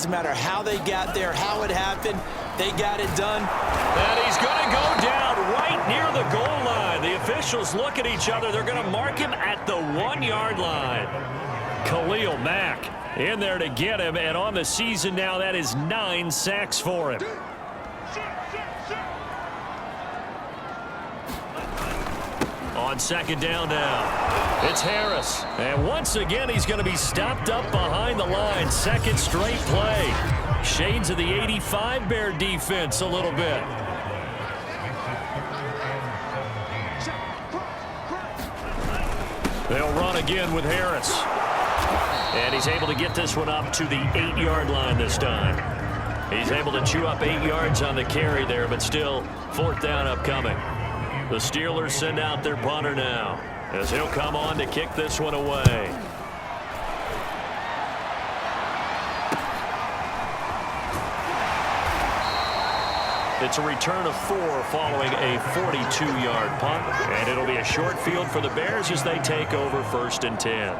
doesn't matter how they got there, how it happened, they got it done. And he's going to go down right near the goal line. The officials look at each other. They're going to mark him at the 1-yard line. Khalil Mack in there to get him, and on the season now, that is 9 sacks for him. On second down now, it's Harris. And once again, he's going to be stopped up behind the line. Second straight play. Shades of the 85 Bear defense a little bit. They'll run again with Harris. And he's able to get this one up to the 8-yard line this time. He's able to chew up 8 yards on the carry there, but still, fourth down upcoming. The Steelers send out their punter now, as he'll come on to kick this one away. It's a return of 4 following a 42-yard punt, and it'll be a short field for the Bears as they take over 1st and 10.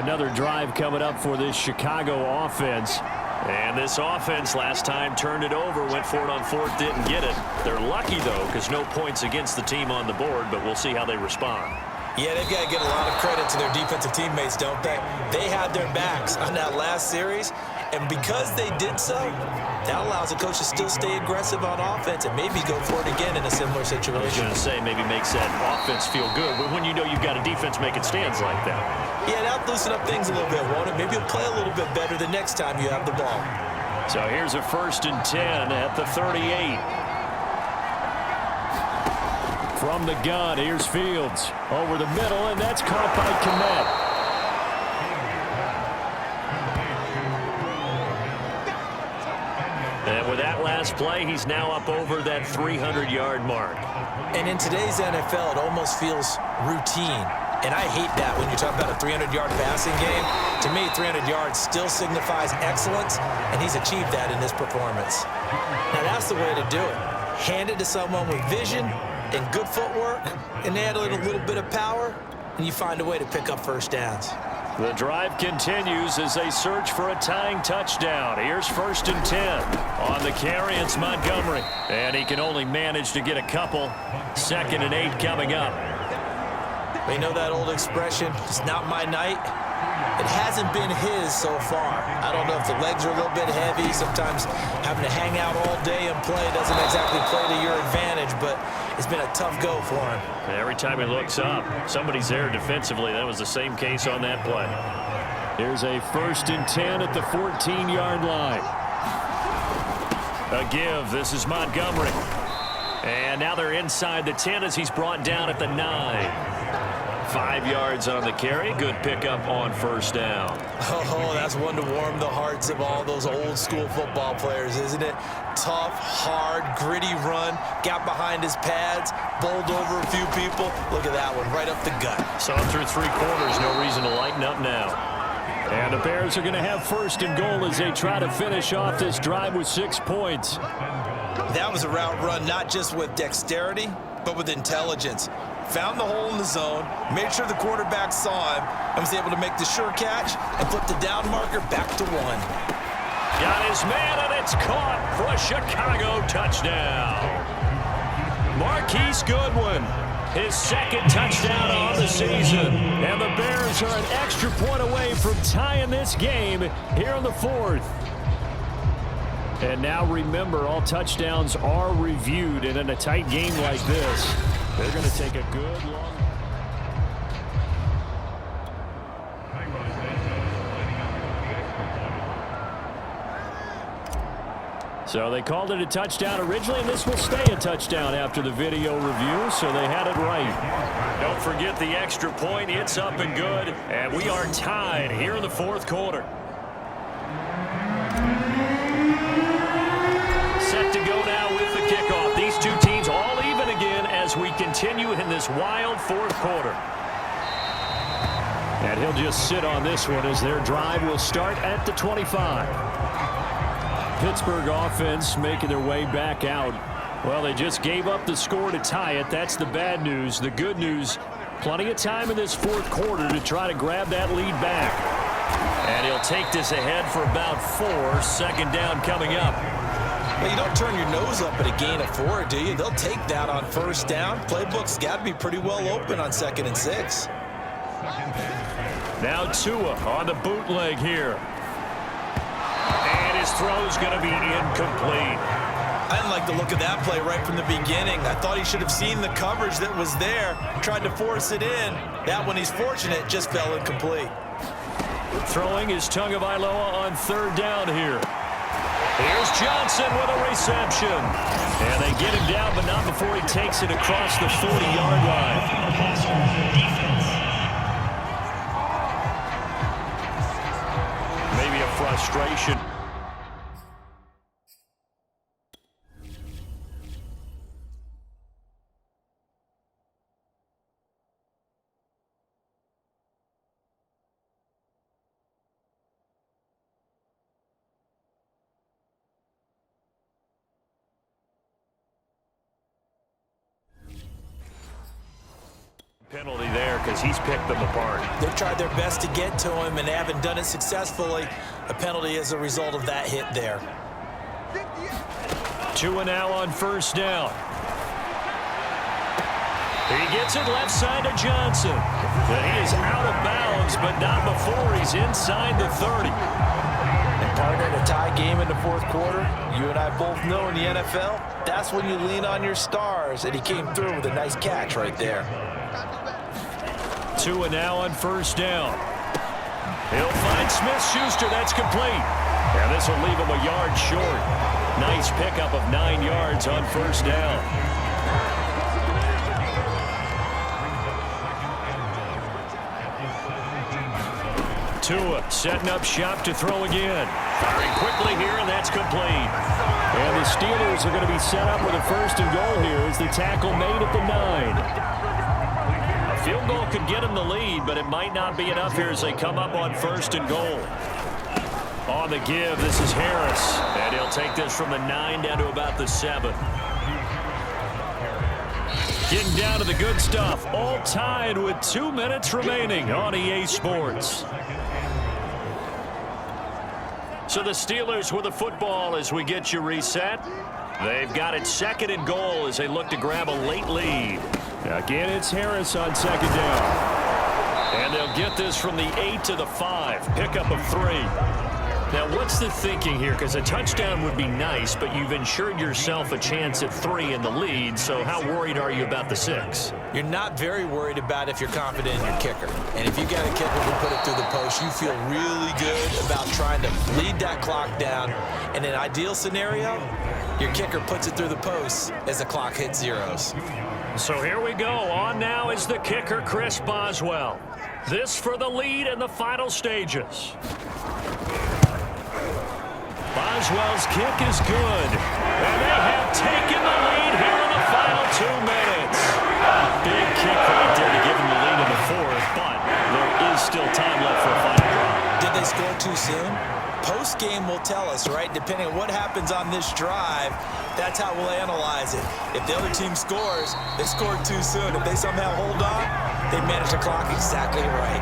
Another drive coming up for this Chicago offense. And this offense last time turned it over, went for it on 4th, didn't get it. They're lucky, though, because no points against the team on the board, but we'll see how they respond. Yeah, they've got to get a lot of credit to their defensive teammates, don't they? They had their backs on that last series, and because they did so, that allows the coach to still stay aggressive on offense and maybe go for it again in a similar situation. I was going to say, maybe makes that offense feel good, but when you know you've got a defense making stands like that. Yeah, that'll loosen up things a little bit, won't it? Maybe you'll play a little bit better the next time you have the ball. So here's a 1st and 10 at the 38. From the gun, here's Fields. Over the middle, and that's caught by Kmet. And with that last play, he's now up over that 300-yard mark. And in today's NFL, it almost feels routine. And I hate that when you talk about a 300-yard passing game. To me, 300 yards still signifies excellence, and he's achieved that in this performance. Now, that's the way to do it. Hand it to someone with vision and good footwork, and add a little bit of power, and you find a way to pick up first downs. The drive continues as they search for a tying touchdown. Here's 1st and 10. On the carry, it's Montgomery. And he can only manage to get a couple. 2nd and 8 coming up. You know that old expression, it's not my night? It hasn't been his so far. I don't know if the legs are a little bit heavy. Sometimes having to hang out all day and play doesn't exactly play to your advantage, but it's been a tough go for him. Every time he looks up, somebody's there defensively. That was the same case on that play. Here's a 1st and 10 at the 14-yard line. A give. This is Montgomery. And now they're inside the 10 as he's brought down at the 9. 5 yards on the carry. Good pickup on 1st down. Oh, that's one to warm the hearts of all those old school football players, isn't it? Tough, hard, gritty run. Got behind his pads, bowled over a few people. Look at that one, right up the gut. Saw him through 3 quarters. No reason to lighten up now. And the Bears are going to have 1st and goal as they try to finish off this drive with 6 points. That was a route run not just with dexterity, but with intelligence. Found the hole in the zone, made sure the quarterback saw him, and was able to make the sure catch and flip the down marker back to 1. Got his man, and it's caught for a Chicago touchdown. Marquise Goodwin, his 2nd touchdown on the season. And the Bears are an extra point away from tying this game here in the 4th. And now remember, all touchdowns are reviewed, and in a tight game like this, they're going to take a good long... So they called it a touchdown originally, and this will stay a touchdown after the video review, so they had it right. Don't forget the extra point. It's up and good, and we are tied here in the 4th quarter. Set to go now with the kickoff. These two teams all even again as we continue in this wild 4th quarter. And he'll just sit on this one as their drive will start at the 25. Pittsburgh offense making their way back out. Well, they just gave up the score to tie it. That's the bad news. The good news, plenty of time in this 4th quarter to try to grab that lead back. And he'll take this ahead for about 4. Second down coming up. Well, you don't turn your nose up at a gain of 4, do you? They'll take that on first down. Playbook's got to be pretty well open on 2nd and 6. Now Tua on the bootleg here. And his throw's going to be incomplete. I didn't like the look of that play right from the beginning. I thought he should have seen the coverage that was there, tried to force it in. That one, he's fortunate, just fell incomplete. Throwing is Tagovailoa on 3rd down here. Here's Johnson with a reception. And they get him down, but not before he takes it across the 40-yard line. Maybe a frustration. Penalty there because he's picked them apart. They've tried their best to get to him and haven't done it successfully. A penalty as a result of that hit there. Tua now on 1st down. He gets it left side to Johnson. And he is out of bounds, but not before he's inside the 30. And partner, in a tie game in the 4th quarter, you and I both know in the NFL, that's when you lean on your stars. And he came through with a nice catch right there. Tua now on 1st down. He'll find Smith-Schuster. That's complete. And this will leave him a yard short. Nice pickup of 9 yards on 1st down. Tua setting up shop to throw again. Firing quickly here, and that's complete. And the Steelers are going to be set up with a 1st and goal here as the tackle made at the 9. Field goal could get him the lead, but it might not be enough here as they come up on 1st and goal. On the give, this is Harris. And he'll take this from the 9 down to about the 7. Getting down to the good stuff. All tied with 2 minutes remaining on EA Sports. So the Steelers with the football as we get you reset. They've got it 2nd and goal as they look to grab a late lead. Again, it's Harris on 2nd down. And they'll get this from the 8 to the 5. Pickup of 3. Now, what's the thinking here? Because a touchdown would be nice, but you've ensured yourself a chance at 3 in the lead. So how worried are you about the 6? You're not very worried about if you're confident in your kicker. And if you got a kicker who put it through the post, you feel really good about trying to bleed that clock down. In an ideal scenario, your kicker puts it through the post as the clock hits zeros. So here we go. On now is the kicker, Chris Boswell. This for the lead in the final stages. Boswell's kick is good. And they have taken the lead here in the final 2 minutes. Big kick right there to give them the lead in the 4th, but there is still time left for a final drive. Did they score too soon? Post-game will tell us, right? Depending on what happens on this drive, that's how we'll analyze it. If the other team scores, they scored too soon. If they somehow hold on, they manage the clock exactly right.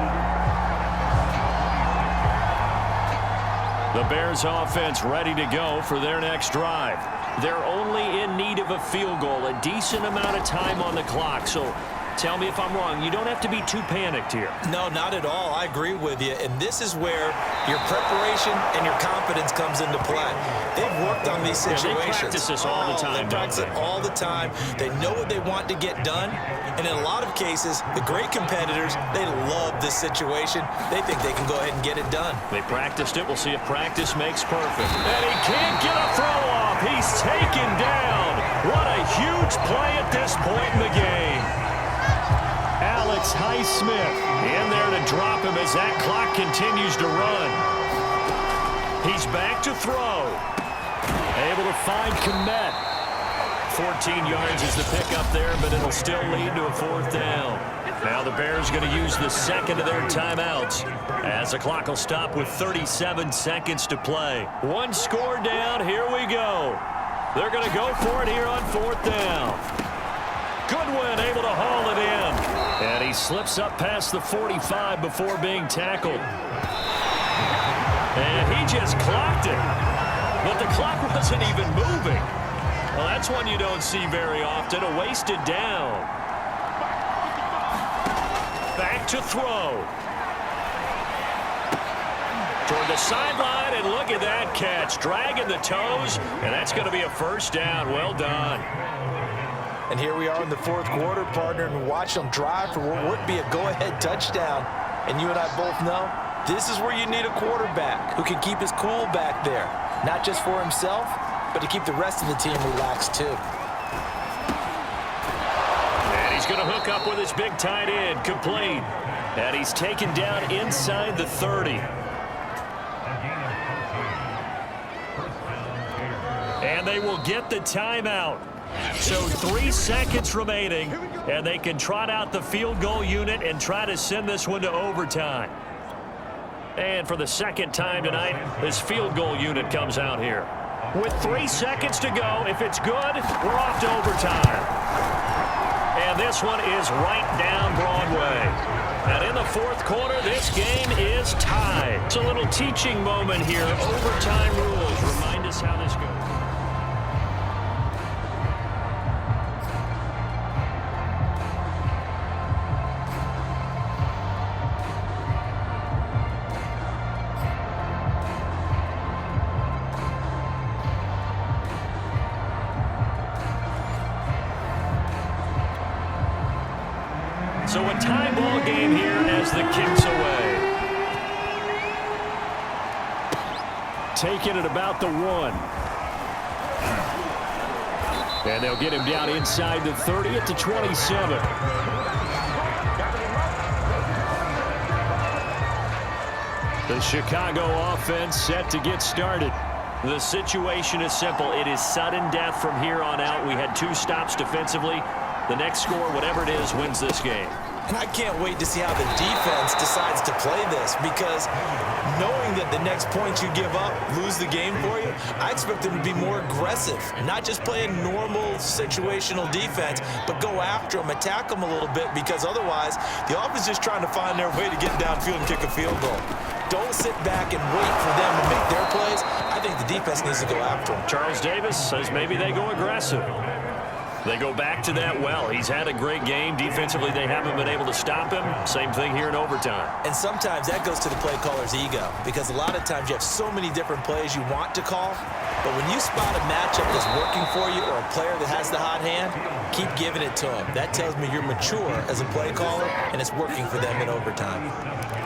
The Bears offense ready to go for their next drive. They're only in need of a field goal, a decent amount of time on the clock. So tell me if I'm wrong. You don't have to be too panicked here. No, not at all. I agree with you. And this is where your preparation and your confidence comes into play. They've worked on these situations. They practice this all the time. They practice it all the time. They know what they want to get done. And in a lot of cases, the great competitors, they love this situation. They think they can go ahead and get it done. They practiced it. We'll see if practice makes perfect. And he can't get a throw off. He's taken down. What a huge play at this point in the game. Alex Highsmith in there to drop him as that clock continues to run. He's back to throw. Able to find Kmet. 14 yards is the pickup there, but it'll still lead to a 4th down. Now the Bears going to use the 2nd of their timeouts as the clock will stop with 37 seconds to play. 1 score down. Here we go. They're going to go for it here on 4th down. Goodwin able to haul it in. And he slips up past the 45 before being tackled. And he just clocked it. But the clock wasn't even moving. Well, that's one you don't see very often. A wasted down. Back to throw. Toward the sideline, and look at that catch. Dragging the toes, and that's going to be a first down. Well done. And here we are in the fourth quarter, partner, and watch them drive for what would be a go-ahead touchdown. And you and I both know this is where you need a quarterback who can keep his cool back there. Not just for himself, but to keep the rest of the team relaxed too. And he's going to hook up with his big tight end, complete. And he's taken down inside the 30. And they will get the timeout. So 3 seconds remaining, and they can trot out the field goal unit and try to send this one to overtime. And for the second time tonight, this field goal unit comes out here. With 3 seconds to go, if it's good, we're off to overtime. And this one is right down Broadway. And in the fourth quarter, this game is tied. It's a little teaching moment here. Overtime rules remind us how this goes. So a tie ball game here as the kick's away. Taking it about the 1. And they'll get him down inside the 30 at the 27. The Chicago offense set to get started. The situation is simple. It is sudden death from here on out. We had 2 stops defensively. The next score, whatever it is, wins this game. And I can't wait to see how the defense decides to play this, because knowing that the next point you give up lose the game for you, I expect them to be more aggressive, not just play a normal situational defense, but go after them, attack them a little bit, because otherwise the offense is just trying to find their way to get downfield and kick a field goal. Don't sit back and wait for them to make their plays. I think the defense needs to go after them. Charles Davis says maybe they go aggressive. They go back to that well. He's had a great game. Defensively, they haven't been able to stop him. Same thing here in overtime. And sometimes that goes to the play caller's ego, because a lot of times you have so many different plays you want to call, but when you spot a matchup that's working for you or a player that has the hot hand, keep giving it to him. That tells me you're mature as a play caller, and it's working for them in overtime.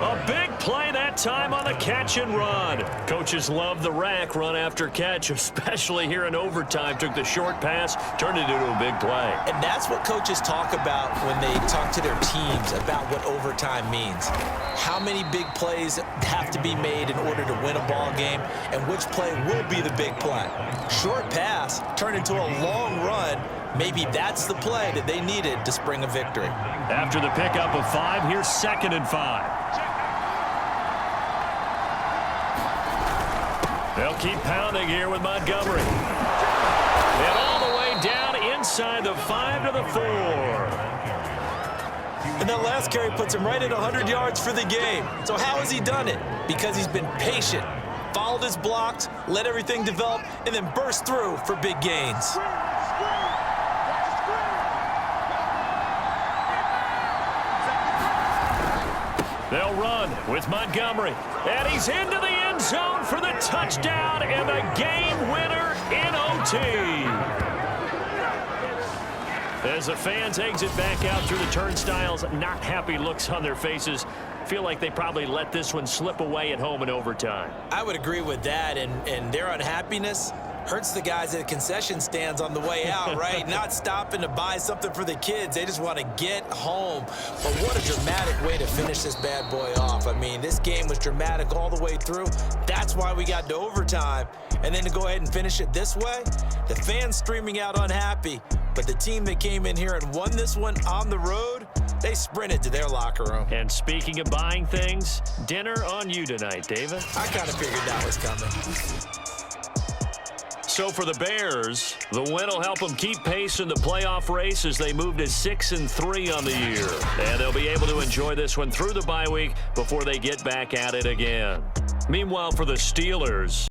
A big play that time on the catch and run. Coaches love the rack run after catch, especially here in overtime. Took the short pass, turned it into a big play. And that's what coaches talk about when they talk to their teams about what overtime means. How many big plays have to be made in order to win a ball game, and which play will be the big play. Short pass turned into a long run. Maybe that's the play that they needed to spring a victory. After the pickup of 5, here's 2nd and 5. They'll keep pounding here with Montgomery. And all the way down inside the 5 to the 4. And that last carry puts him right at 100 yards for the game. So how has he done it? Because he's been patient, followed his blocks, let everything develop, and then burst through for big gains. They'll run with Montgomery. And he's into the end zone for the touchdown and the game winner in OT. As the fans exit back out through the turnstiles, not happy looks on their faces. Feel like they probably let this one slip away at home in overtime. I would agree with that, and their unhappiness hurts the guys at the concession stands on the way out, right? Not stopping to buy something for the kids. They just want to get home. But what a dramatic way to finish this bad boy off. I mean, this game was dramatic all the way through. That's why we got to overtime. And then to go ahead and finish it this way, the fans streaming out unhappy. But the team that came in here and won this one on the road, they sprinted to their locker room. And speaking of buying things, dinner on you tonight, David. I kind of figured that was coming. So for the Bears, the win will help them keep pace in the playoff race as they move to 6-3 on the year. And they'll be able to enjoy this one through the bye week before they get back at it again. Meanwhile, for the Steelers,